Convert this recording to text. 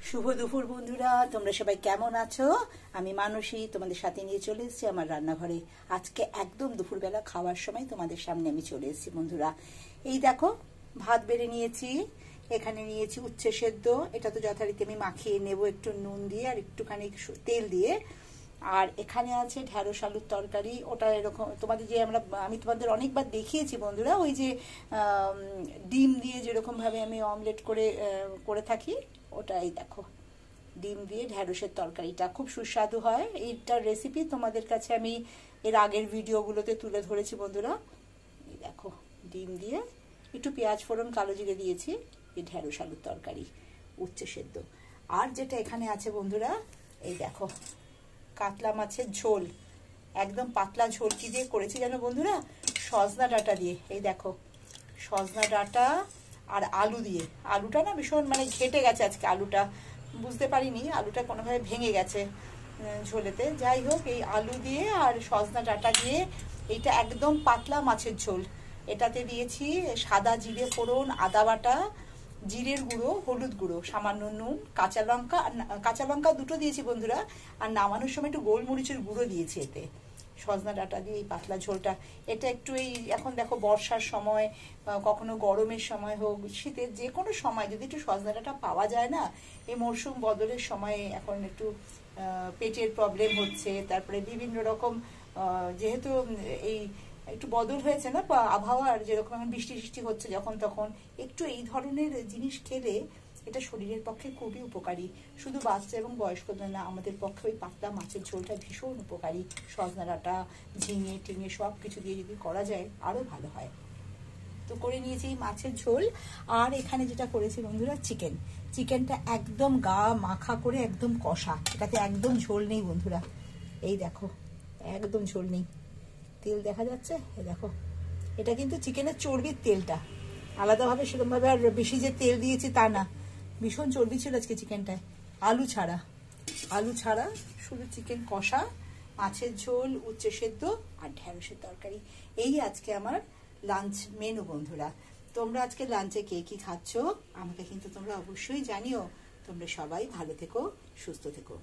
শুভ দুপুর বন্ধুরা, তোমরা সবাই কেমন আছো? আমি মানসী তোমাদের সাথে নিয়ে চলে এসেছি আমার রান্নাঘরে। আজকে একদম দুপুরবেলা খাওয়ার সময় তোমাদের সামনে আমি চলে এসেছি বন্ধুরা। এই দেখো, ভাত বেড়ে নিয়েছি, এখানে নিয়েছি উচ্ছে সেদ্ধ। এটা তো যথারীতি আমি মাখিয়ে নেব একটু নুন দিয়ে আর একটুখানি তেল দিয়ে। আর এখানে আছে ঢ্যাঁড়স আলুর তরকারি। ওটা এরকম তোমাদের যে আমি তোমাদের অনেকবার দেখিয়েছি বন্ধুরা, ওই যে ডিম দিয়ে যেরকমভাবে আমি অমলেট করে থাকি, ওটাই দেখো, ডিম দিয়ে ঢ্যাঁড়সের তরকারিটা খুব সুস্বাদু হয়। এইটার রেসিপি তোমাদের কাছে আমি এর আগের ভিডিওগুলোতে তুলে ধরেছি বন্ধুরা। এই দেখো, ডিম দিয়ে একটু পেঁয়াজ ফোড়ন কালো জিরে দিয়েছি, এই ঢ্যাঁড়স আলুর তরকারি, উচ্ছে সেদ্ধ। আর যেটা এখানে আছে বন্ধুরা, এই দেখো, কাতলা মাছের ঝোল, একদম পাতলা ঝোল। কি দিয়ে করেছি জানো বন্ধুরা? সজনা ডাঁটা দিয়ে। এই দেখো, সজনা ডাঁটা আর আলু দিয়ে। আলুটা না ভীষণ ঘেটে গেছে আজকে, আলুটা বুঝতে পারিনি, আলুটা কোনোভাবে ভেঙে গেছে ঝোলেতে। যাই হোক, এই আলু দিয়ে আর সজনা ডাঁটা দিয়ে এইটা একদম পাতলা মাছের ঝোল। এটাতে দিয়েছি সাদা জিরে ফোড়ন, আদা বাটা, জিরের গুঁড়ো, হলুদ গুঁড়ো, সামান্য নুন, কাঁচা লঙ্কা দুটো দিয়েছি বন্ধুরা। আর নামানোর সময় একটু গোলমরিচের গুঁড়ো দিয়েছি এতে, সজনা ডাঁটা দিয়ে এই পাতলা ঝোলটা। এটা একটু এই এখন দেখো বর্ষার সময়, কখনো গরমের সময় হোক, শীতের যে কোনো সময় যদি একটু সজনা ডাঁটা পাওয়া যায় না, এই মরশুম বদলের সময়ে এখন একটু পেটের প্রবলেম হচ্ছে, তারপরে বিভিন্ন রকম যেহেতু এই একটু বদল হয়েছে না আবহাওয়ার, যেরকম এখন বৃষ্টি সৃষ্টি হচ্ছে যখন তখন, একটু এই ধরনের জিনিস খেলে এটা শরীরের পক্ষে খুবই উপকারী। শুধু বাচ্চা এবং বয়স্কদের না, আমাদের পক্ষে ওই পাতলা মাছের ঝোলটা ভীষণ উপকারী। সজনা ডাঁটা, ঝিঙে টিঙে সব কিছু দিয়ে যদি করা যায় আরও ভালো হয়। তো করে নিয়েছি মাছের ঝোল। আর এখানে যেটা করেছি বন্ধুরা, চিকেনটা একদম গা মাখা করে একদম কষা। এটাতে একদম ঝোল নেই বন্ধুরা, এই দেখো, একদম ঝোল নেই। তেল দেখা যাচ্ছে, এই দেখো, এটা কিন্তু চিকেনের চর্বির তেলটা, আলাদাভাবে সেরকমভাবে আর বেশি যে তেল দিয়েছি তা না। ভীষণ চর্বি ছিল আজকে চিকেনটায়। আলু ছাড়া শুধু চিকেন কষা, মাছের ঝোল, উচ্ছে সেদ্ধ আর ঢ্যাঁড়সের তরকারি। এই আজকে আমার লাঞ্চ মেনু বন্ধুরা। তোমরা আজকে লাঞ্চে কে কি খাচ্ছ আমাকে কিন্তু তোমরা অবশ্যই জানিও। তোমরা সবাই ভালো থেকো, সুস্থ থেকো।